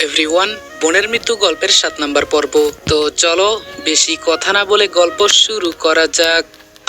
Everyone, বোনের মৃত্যু গল্পের 7 নম্বর পর্ব। তো চলো বেশি কথা না বলে গল্প শুরু করা যাক।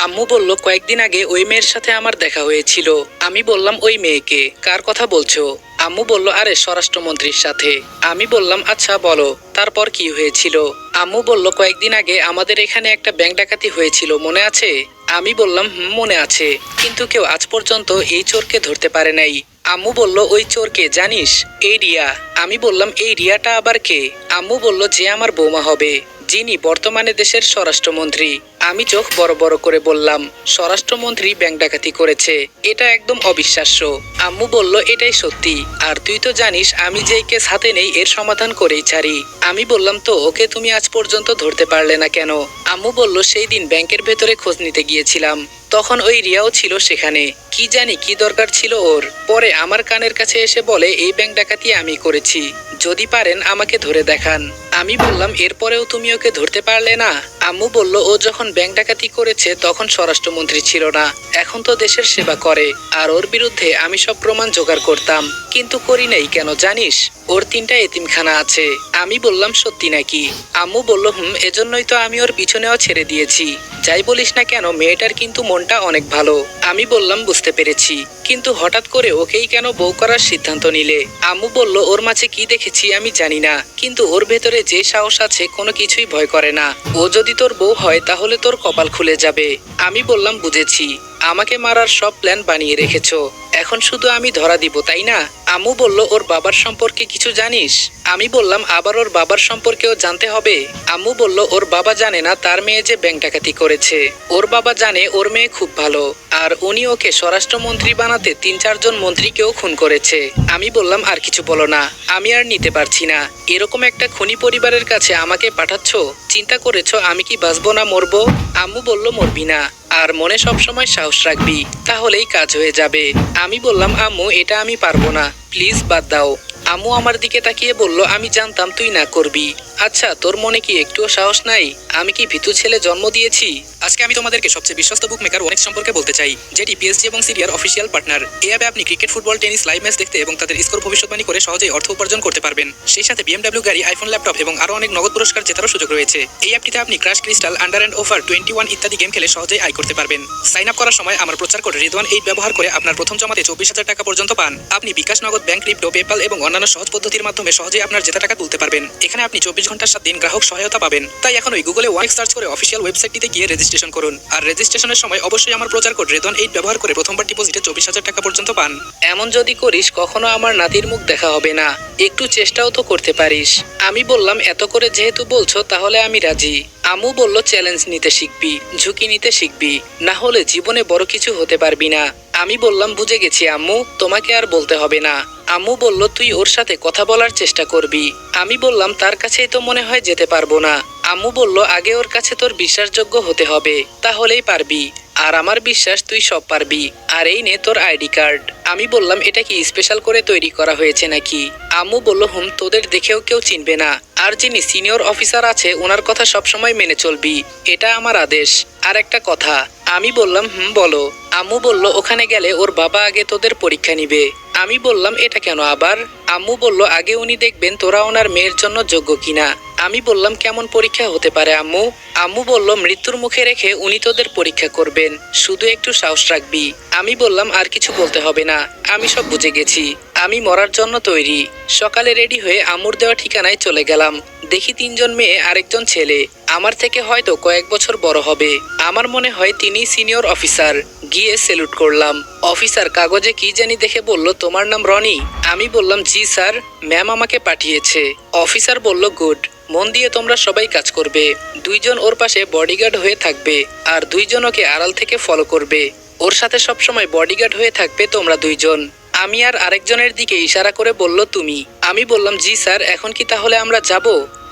আম্মু বলল কয়েকদিন আগে ওই মেয়ের সাথে আমার দেখা হয়েছিল। আমি বললাম ওই মেয়েকে? কার কথা বলছো? আম্মু বলল আরে স্বরাষ্ট্রমন্ত্রীর সাথে। আমি বললাম আচ্ছা বলো তারপর কি হয়েছিল। আম্মু বলল কয়েকদিন আগে আমাদের এখানে একটা ব্যাংক ডাকাতি হয়েছিল, মনে আছে? আমি বললাম মনে আছে, কিন্তু কেউ আজ পর্যন্ত এই চোরকে ধরতে পারে নাই। আম্মু বলল ওই চোরকে জানিস? এই রিয়া। আমি বললাম এই রিয়াটা আবার কে? আম্মু বলল যে আমার বৌমা হবে, যিনি বর্তমানে দেশের স্বরাষ্ট্রমন্ত্রী। আমি চোখ বড় বড় করে বললাম স্বরাষ্ট্রমন্ত্রী ব্যাংক ডাকাতি করেছে? এটা একদম অবিশ্বাস্য। আম্মু বলল এটাই সত্যি, আর তুই তো জানিস আমি যে কেস হাতে নেই এর সমাধান করেই ছাড়ি। আমি বললাম তো ওকে তুমি আজ পর্যন্ত ধরতে পারলে না কেন? আম্মু বলল সেই দিন ব্যাংকের ভেতরে খোঁজ নিতে গিয়েছিলাম, তখন ওই রিয়াও ছিল সেখানে। কি জানি কি দরকার ছিল ওর। পরে আমার কানের কাছে এসে বলে এই ব্যাংক ডাকাতি আমি করেছি, যদি পারেন আমাকে ধরে দেখান। আমি বললাম এরপরেও তুমি ওকে ধরতে পারলে না? আম্মু বলল ও যখন ব্যাংক ডাকাতি করেছে তখন স্বরাষ্ট্রমন্ত্রী ছিল না, এখন তো দেশের সেবা করে, আর ওর বিরুদ্ধে আমি সব প্রমাণ জোগাড় করতাম, কিন্তু করি নাই কেন জানিস? ওর 3টা এতিমখানা আছে। আমি বললাম সত্যি নাকি? আম্মু বলল এজন্যই তো আমি ওর পিছনেও ছেড়ে দিয়েছি। যাই বলিস না কেন মেয়েটার কিন্তু মনটা অনেক ভালো। আমি বললাম বুঝতে পেরেছি, কিন্তু হঠাৎ করে ওকেই কেন বউ করার সিদ্ধান্ত নিলে? আম্মু বলল ওর মাঝে কি দেখেছি আমি জানি না, কিন্তু ওর ভেতরে যে সাহস আছে কোনো কিছুই ভয় করে না। ও যদি তোর বউ হয় তাহলে তোর কপাল খুলে যাবে। আমি বললাম বুঝেছি, আমাকে মারার সব প্ল্যান বানিয়ে রেখেছো, এখন শুধু আমি ধরা দিব তাই না? আম্মু বলল ওর বাবার সম্পর্কে কিছু জানিস? আমি বললাম আবার ওর বাবার সম্পর্কেও জানতে হবে? আম্মু বলল ওর বাবা জানে না তার মেয়ে যে ব্যাংক ডাকাতি করেছে, ওর বাবা জানে ওর মেয়ে খুব ভালো, আর উনি ওকে স্বরাষ্ট্রমন্ত্রী বানাতে 3-4 জন মন্ত্রীকেও খুন করেছে। আমি বললাম আর কিছু বলো না, আমি আর নিতে পারছি না। এরকম একটা খুনি পরিবারের কাছে আমাকে পাঠাচ্ছ? চিন্তা করেছো আমি কি বাঁচবো না মরবো? আম্মু বলল মরবি না, আর মনে সবসময় সাহস রাখবি, তাহলেই কাজ হয়ে যাবে। আমি বললাম আম্মু এটা আমি পারবো না, প্লিজ বাদ দাও। আম্মু আমার দিকে তাকিয়ে বলল আমি জানতাম তুই না করবি। আচ্ছা তোর মনে কি একটুও সাহস নাই? আমি কি ভীতু ছেলে জন্ম দিয়েছি? আজকে আমি তোমাদেরকে সবচেয়ে বিশ্বস্ত বুক মেকার ওনেক্স সম্পর্কে বলতে চাই, যেটি পিএসজি এবং সিরিয়ার অফিসিয়াল পার্টনার। এই অ্যাপে আপনি cricket, football, tennis live match দেখতে এবং তাদের স্কোর ভবিষ্যৎবাণী করে সহজেই অর্থ উপার্জন করতে পারবেন। সেই সাথে বিএমডব্লিউ গাড়ি, আইফোন, ল্যাপটপ এবং আরো অনেক নগদ পুরস্কার জেতারও সুযোগ রয়েছে। এই অ্যাপটিতে আপনি crash, crystal, under and over 21 ইত্যাদি গেম খেলে সহজেই আয় করতে পারবেন। সাইন আপ করার সময় আমার প্রচার কোড রিদওয়ান8 ব্যবহার করে আপনার প্রথম জমাতে 24,000 টাকা পর্যন্ত পান। আপনি বিকাশ, নগদ, ব্যাংক, ক্রিপ্টো, পেপ্যাল এবং অন্যান্য সহজ পদ্ধতির মাধ্যমে সহজেই আপনার জেতা টাকা তুলতে পারবেন। এখানে আপনি 24 ঘন্টার 7 দিন গ্রাহক সহায়তা পাবেন। তাই এখন ওই গুগলে ওয়ানেক্স সার্চ করে অফিসিয়াল ওয়েবসাইটটিতে গিয়ে রেজিস্ট্রেশন করুন, আর রেজিস্ট্রেশনের সময় অবশ্যই আমার প্রচার কোড রিদওয়ান8 ব্যবহার করে প্রথমবার ডিপোজিটে 24,000 টাকা পর্যন্ত পান। এমন যদি করিস কখনো আমার নাতির মুখ দেখা হবে না, একটু চেষ্টাও তো করতে পারিস। আমি বললাম এত করে যেহেতু বলছো তাহলে আমি রাজি। আম্মু বলল চ্যালেঞ্জ নিতে শিখবি, ঝুঁকি নিতে শিখবি, না হলে জীবনে বড় কিছু হতে পারবি না। আমি বললাম বুঝে গেছি আম্মু, তোমাকে আর বলতে হবে না। আম্মু বলল তুই ওর সাথে কথা বলার চেষ্টা করবি। আমি বললাম তার কাছেই তো মনে হয় যেতে পারবো না। আম্মু বলল আগে ওর কাছে তোর বিশ্বাসযোগ্য হতে হবে, তাহলেই পারবি, আর আমার বিশ্বাস তুই সব পারবি। আর এই নে তোর আইডি কার্ড। আমি বললাম এটা কি স্পেশাল করে তৈরি করা হয়েছে নাকি? আম্মু বলল তোদের দেখেও কেউ চিনবে না, আর যিনি সিনিয়র অফিসার আছে ওনার কথা সবসময় মেনে চলবি, এটা আমার আদেশ। আর একটা কথা। আমি বললাম বলো। আম্মু বলল ওখানে গেলে ওর বাবা আগে তোদের পরীক্ষা নিবে। আমি বললাম এটা কেন আবার? আম্মু বলল আগে উনি দেখবেন তোরা ওনার মেয়ের জন্য যোগ্য কিনা। আমি বললাম কেমন পরীক্ষা হতে পারে আম্মু? আম্মু বলল মৃত্যুর মুখে রেখে উনি তোদের পরীক্ষা করবেন, শুধু একটু সাহস রাখবি। আমি বললাম আর কিছু বলতে হবে না, আমি সব বুঝে গেছি, আমি মরার জন্য তৈরি। সকালে রেডি হয়ে আম্মুর দেওয়া ঠিকানায় চলে গেলাম। দেখি 3 জন মেয়ে আর 1 জন ছেলে, আমার থেকে হয়তো কয়েক বছর বড় হবে। আমার মনে হয় তিনি সিনিয়র অফিসার। গিয়ে সেলুট করলাম। অফিসার কাগজে কি জানি দেখে বলল তোমার নাম রনি? আমি বললাম জি স্যার, ম্যাম আমাকে পাঠিয়েছে। অফিসার বলল গুড, মন দিয়ে তোমরা সবাই কাজ করবে। 2 জন ওর পাশে বডিগার্ড হয়ে থাকবে, আর 2 জন ওকে আড়াল থেকে ফলো করবে। ওর সাথে সবসময় বডিগার্ড হয়ে থাকবে তোমরা 2 জন। আমি আর আরেকজনের দিকে ইশারা করে বলল তুমি। আমি বললাম জি স্যার, এখন কি তাহলে আমরা যাব?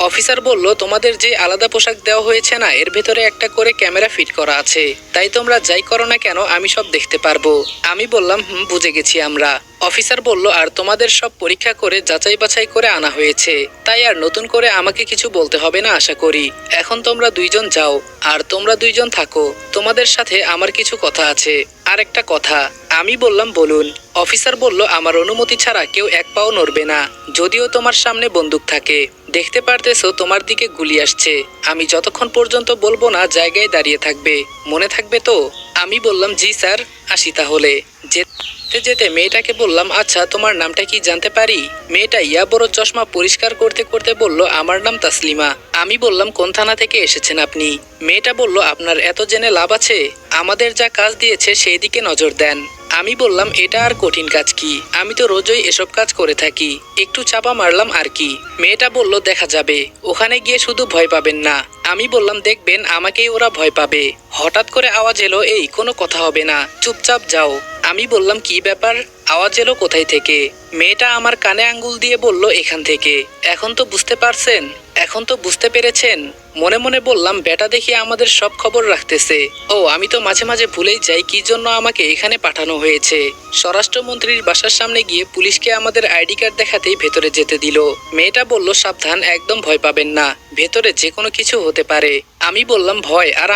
অফিসার বলল তোমাদের যে আলাদা পোশাক দেওয়া হয়েছে না, এর ভেতরে একটা করে ক্যামেরা ফিট করা আছে, তাই তোমরা যাই করো না কেন আমি সব দেখতে পারবো। আমি বললাম বুঝে গেছি আমরা। অফিসার বলল আর তোমাদের সব পরীক্ষা করে যাচাই বাছাই করে আনা হয়েছে, তাই আর নতুন করে আমাকে কিছু বলতে হবে না আশা করি। এখন তোমরা 2 জন যাও, আর তোমরা 2 জন থাকো, তোমাদের সাথে আমার কিছু কথা আছে। আরেকটা কথা। আমি বললাম বলুন। অফিসার বলল আমার অনুমতি ছাড়া কেউ এক পাও নড়বে না, যদিও তোমার সামনে বন্দুক থাকে। দেখতে পারতেছো তোমার দিকে গুলি আসছে। আমি যতক্ষণ পর্যন্ত বলবো না জায়গায় দাঁড়িয়ে থাকবে, মনে থাকবে তো? আমি বললাম জি স্যার। আসি তাহলে। যেতে যেতে মেয়েটাকে বললাম আচ্ছা তোমার নামটা কি জানতে পারি? মেয়েটা ইয়া বড় চশমা পরিষ্কার করতে করতে বলল আমার নাম তাসলিমা। আমি বললাম কোন থানা থেকে এসেছেন আপনি? মেয়েটা বলল আপনার এত জেনে লাভ আছে, আমাদের যা কাজ দিয়েছে সেই দিকে নজর দেন। আমি বললাম এটা আর কঠিন কাজ কি, আমি তো রোজই এসব কাজ করে থাকি, একটু চাপা মারলাম আর কি। মেয়েটা বলল দেখা যাবে, ওখানে গিয়ে শুধু ভয় পাবেন না। আমি বললাম দেখবেন আমাকেই ওরা ভয় পাবে। হঠাৎ করে আওয়াজ এলো এই কোনো কথা হবে না, চুপচাপ যাও। আমি বললাম কি ব্যাপার, আওয়াজ এলো কোথায় থেকে? মেয়েটা আমার কানে আঙ্গুল দিয়ে বলল এখান থেকে। এখন তো বুঝতে পারছেন? এখন তো বুঝতে পেরেছেন? মনে মনে বললাম বেটা দেখি আমাদের সব খবর রাখতেছে। ও আমি তো মাঝে মাঝে ভুলেই যাই কি জন্য আমাকে এখানে পাঠানো হয়েছে। স্বরাষ্ট্রমন্ত্রীর বাসার সামনে গিয়ে পুলিশকে আমাদের আইডি কার্ড দেখাতেই ভেতরে যেতে দিল। মেয়েটা বলল সাবধান, একদম ভয় পাবেন না, ভেতরে যে কোনো কিছু হতে পারে। আমি বললাম ভয় আর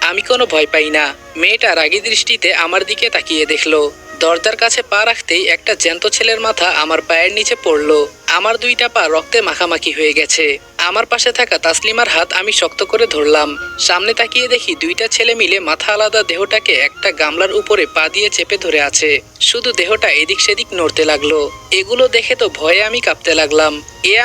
আমি কোনো ভয় পাই না। মেয়েটা রাগী দৃষ্টিতে আমার দিকে তাকিয়ে দেখলো। দরজার কাছে পা রাখতেই একটা জ্যান্ত ছেলের মাথা আমার পায়ের নিচে পড়লো। আমার দুইটা পা রক্তে মাখামাখি হয়ে গেছে। আমার পাশে থাকা তাসলিমার হাত আমি শক্ত করে ধরলাম। সামনে তাকিয়ে দেখি দুইটা ছেলে মিলে মাথা আলাদা দেহটাকে একটা গামলার উপরে পা দিয়ে চেপে ধরে আছে। শুধু দেহটা এদিক সেদিক নড়তে লাগলো। এগুলো দেখে তো ভয়ে আমি কাঁপতে লাগলাম।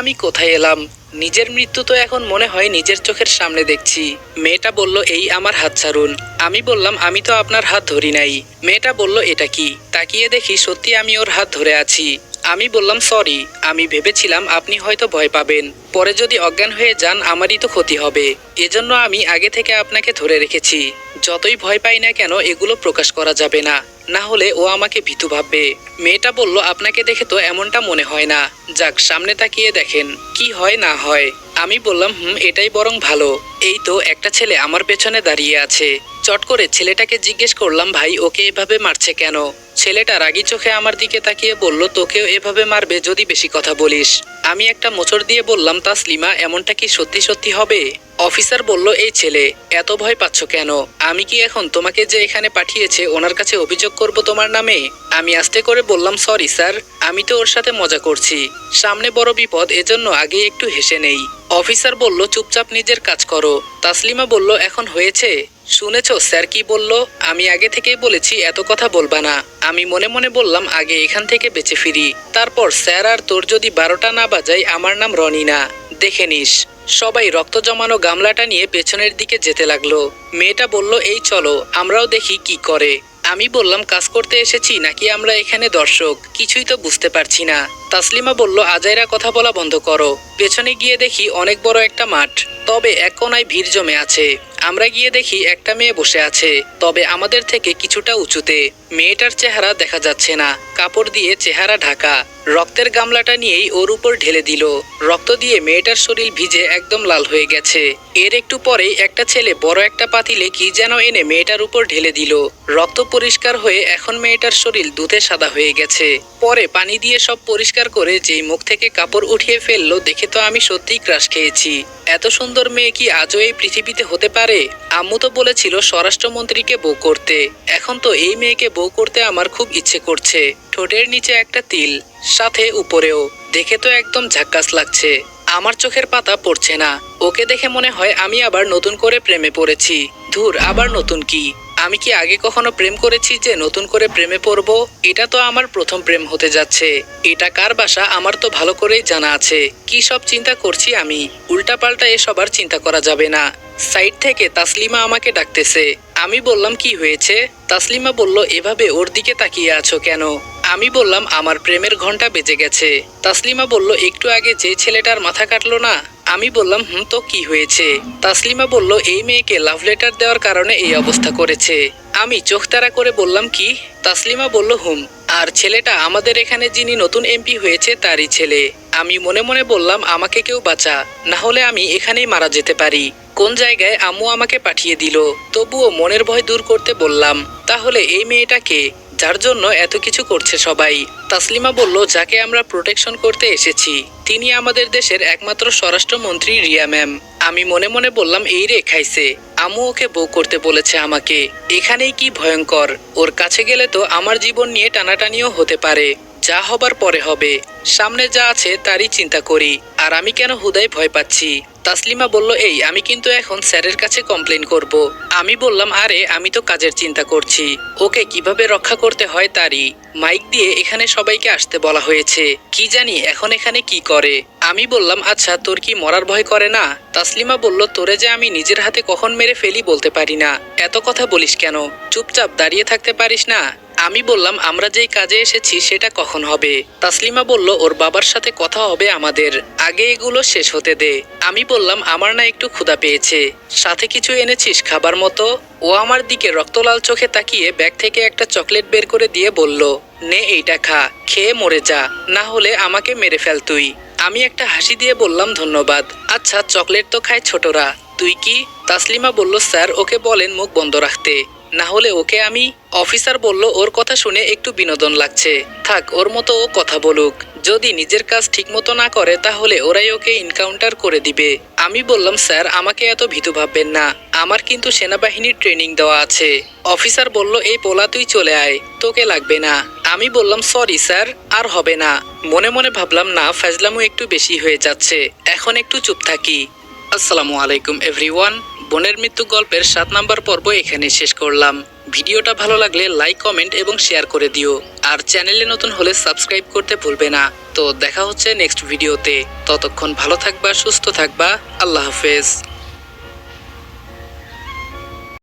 আমি কোথায় এলাম? নিজের মৃত্যু তো এখন মনে হয় নিজের চোখের সামনে দেখছি। মেয়েটা বলল এই আমার হাত ছাড়ুন। আমি বললাম আমি তো আপনার হাত ধরি নাই। মেয়েটা বলল এটা কি? তাকিয়ে দেখি সত্যি আমি ওর হাত ধরে আছি। আমি বললাম সরি, আমি ভেবেছিলাম আপনি হয়তো ভয় পাবেন, পরে যদি অজ্ঞান হয়ে যান আমারই তো ক্ষতি হবে, এজন্য আমি আগে থেকে আপনাকে ধরে রেখেছি। যতই ভয় পাই না কেন এগুলো প্রকাশ করা যাবে না, না হলে ও আমাকে ভীতু ভাববে। মেয়েটা বলল আপনাকে দেখে তো এমনটা মনে হয় না, যাক সামনে তাকিয়ে দেখেন কি হয় না হয়। আমি বললাম এটাই বরং ভালো। এই তো একটা ছেলে আমার পেছনে দাঁড়িয়ে আছে। চট করে ছেলেটাকে জিজ্ঞেস করলাম ভাই ওকে এভাবে মারছে কেন? ছেলেটা রাগী চোখে আমার দিকে তাকিয়ে বলল তোকেও এভাবে মারবে যদি বেশি কথা বলিস। আমি একটা মোচড় দিয়ে বললাম তাসলিমা এমনটা কি সত্যি সত্যি হবে? অফিসার বলল এই ছেলে এত ভয় পাচ্ছ কেন? আমি কি এখন তোমাকে যে এখানে পাঠিয়েছে ওনার কাছে অভিযোগ করব তোমার নামে? আমি আস্তে করে বললাম সরি স্যার, আমি তো ওর সাথে মজা করছি, সামনে বড় বিপদ এজন্য আগে একটু হেসে নেই। অফিসার বলল চুপচাপ নিজের কাজ করো। তাসলিমা বলল এখন হয়েছে? শুনেছ স্যার কি বলল? আমি আগে থেকেই বলেছি এত কথা বলবা না। আমি মনে মনে বললাম আগে এখান থেকে বেঁচে ফিরি, তারপর স্যার আর তোর যদি 12টা না বাজায় আমার নাম রনি না, দেখে নিস। সবাই রক্ত জমানো গামলাটা নিয়ে পেছনের দিকে যেতে লাগলো। মেয়েটা বলল এই চলো আমরাও দেখি কি করে। আমি বললাম কাজ করতে এসেছি নাকি আমরা এখানে দর্শক, কিছুই তো বুঝতে পারছি না। তাসলিমা বলল আজাইরা কথা বলা বন্ধ করো। পেছনে গিয়ে দেখি অনেক বড় একটা মাঠ, তবে এক কোনায় ভিড় জমে আছে। আমরা গিয়ে দেখি একটা মেয়ে বসে আছে, তবে আমাদের থেকে কিছুটা উঁচুতে। মেয়েটার চেহারা দেখা যাচ্ছে না, কাপড় দিয়ে চেহারা ঢাকা। রক্তের গামলাটা নিয়েই ওর উপর ঢেলে দিল। রক্ত দিয়ে মেয়েটার শরীর ভিজে একদম লাল হয়ে গেছে। এর একটু পরেই একটা ছেলে বড় একটা পাতিলে কি যেন এনে মেয়েটার উপর ঢেলে দিল। রক্ত পরিষ্কার হয়ে এখন মেয়েটার শরীর দুধে সাদা হয়ে গেছে। পরে পানি দিয়ে সব পরিষ্কার করে যেই মুখ থেকে কাপড় উঠিয়ে ফেললো দেখে তো আমি সত্যিই ক্রাশ খেয়েছি। এত সুন্দর মেয়ে কি আজও এই পৃথিবীতে হতে পারে? আম্মু তো বলেছিল স্বরাষ্ট্রমন্ত্রীকে বউ করতে, এখন তো এই মেয়েকে বউ করতে আমার খুব ইচ্ছে করছে। ঠোঁটের নিচে একটা তিল, সাথে উপরেও, দেখে তো একদম ঝাক্কাস লাগছে। আমার চোখের পাতা পড়ছে না। ওকে দেখে মনে হয় আমি আবার নতুন করে প্রেমে পড়েছি। ধুর, আবার নতুন কি? আমি কি আগে কখনো প্রেম করেছি যে নতুন করে প্রেমে পড়ব? এটা তো আমার প্রথম প্রেম হতে যাচ্ছে। এটা কার বাসা আমার তো ভালো করেই জানা আছে। কি সব চিন্তা করছি আমি, উল্টাপাল্টা এসব আর চিন্তা করা যাবে না। সাইড থেকে তাসলিমা আমাকে ডাকতেছে। আমি বললাম কি হয়েছে? তাসলিমা বলল এভাবে ওর দিকে তাকিয়ে আছো কেন? আমি বললাম আমার প্রেমের ঘন্টা বেজে গেছে। তাসলিমা বলল একটু আগে যে ছেলেটার মাথা কাটলো না? আমি বললাম তো কি হয়েছে? তাসলিমা বলল এই মেয়েকে লাভ লেটার দেওয়ার কারণে এই অবস্থা করেছে। আমি চোখ তাড়া করে বললাম কি? তাসলিমা বলল আর ছেলেটা আমাদের এখানে যিনি নতুন এমপি হয়েছে তারই ছেলে। আমি মনে মনে বললাম আমাকে কেউ বাঁচা, না হলে আমি এখানেই মারা যেতে পারি। কোন জায়গায় আম্মু আমাকে পাঠিয়ে দিল, তবুও মনের ভয় দূর করতে বললাম তাহলে এই মেয়েটাকে যার জন্য এত কিছু করছে সবাই। তাসলিমা বলল যাকে আমরা প্রোটেকশন করতে এসেছি তিনি আমাদের দেশের একমাত্র স্বরাষ্ট্রমন্ত্রী রিয়া ম্যাম। আমি মনে মনে বললাম এই রে খাইছে, আম্মু ওকে বউ করতে বলেছে আমাকে। এখানেই কি ভয়ঙ্কর, ওর কাছে গেলে তো আমার জীবন নিয়ে টানাটানিও হতে পারে। যা হবার পরে হবে, সামনে যা আছে তারই চিন্তা করি। আর আমি কেন হুদাই ভয় পাচ্ছি? তাসলিমা বলল, এই আমি কিন্তু এখন স্যারের কাছে কমপ্লেন করব। আমি বললাম, আরে আমি তো কাজের চিন্তা করছি, ওকে কিভাবে রক্ষা করতে হয় তারই। মাইক দিয়ে এখানে সবাইকে আসতে বলা হয়েছে, কি জানি এখন এখানে কি করে। আমি বললাম, আচ্ছা তোর কি মরার ভয় করে না? তাসলিমা বলল, তোরে যে আমি নিজের হাতে কখন মেরে ফেলি বলতে পারি না, এত কথা বলিস কেন? চুপচাপ দাঁড়িয়ে থাকতে পারিস না? আমি বললাম, আমরা যেই কাজে এসেছি সেটা কখন হবে? তাসলিমা বলল, ওর বাবার সাথে কথা হবে আমাদের, আগে এগুলো শেষ হতে দে। আমি বললাম, আমার না একটু ক্ষুধা পেয়েছে, সাথে কিছু এনেছিস খাবার মতো? ও আমার দিকে রক্তলাল চোখে তাকিয়ে ব্যাগ থেকে একটা চকলেট বের করে দিয়ে বলল, নে এইটা খা, খেয়ে মরে যা, না হলে আমাকে মেরে ফেল তুই। আমি একটা হাসি দিয়ে বললাম, ধন্যবাদ। আচ্ছা চকলেট তো খায় ছোটরা, তুই কি? তাসলিমা বলল, স্যার ওকে বলেন মুখ বন্ধ রাখতে, না হলে ওকে আমি। অফিসার বলল, ওর কথা শুনে একটু বিনোদন লাগছে, থাক ওর মতো ও কথা বলুক, যদি নিজের কাজ ঠিক মতো না করে তাহলে ওরাই ওকে এনকাউন্টার করে দিবে। আমি বললাম, স্যার আমাকে এত ভীতু ভাববেন না, আমার কিন্তু সেনাবাহিনীর ট্রেনিং দেওয়া আছে। অফিসার বলল, এই পোলা তুই চলে আয়, তোকে লাগবে না। আমি বললাম, সরি স্যার, আর হবে না। মনে মনে ভাবলাম, না ফাজলামও একটু বেশি হয়ে যাচ্ছে, এখন একটু চুপ থাকি। আসসালামু আলাইকুম এভরিওয়ান। বোনের মৃত্যু গল্পের 7 নাম্বার পর্ব এখানে শেষ করলাম। ভিডিওটা ভালো লাগলে লাইক, কমেন্ট এবং শেয়ার করে দিও। আর চ্যানেলে নতুন হলে সাবস্ক্রাইব করতে ভুলবে না। তো দেখা হচ্ছে নেক্সট ভিডিওতে। ততক্ষণ ভালো থাকবা, সুস্থ থাকবা। আল্লাহ হাফেজ।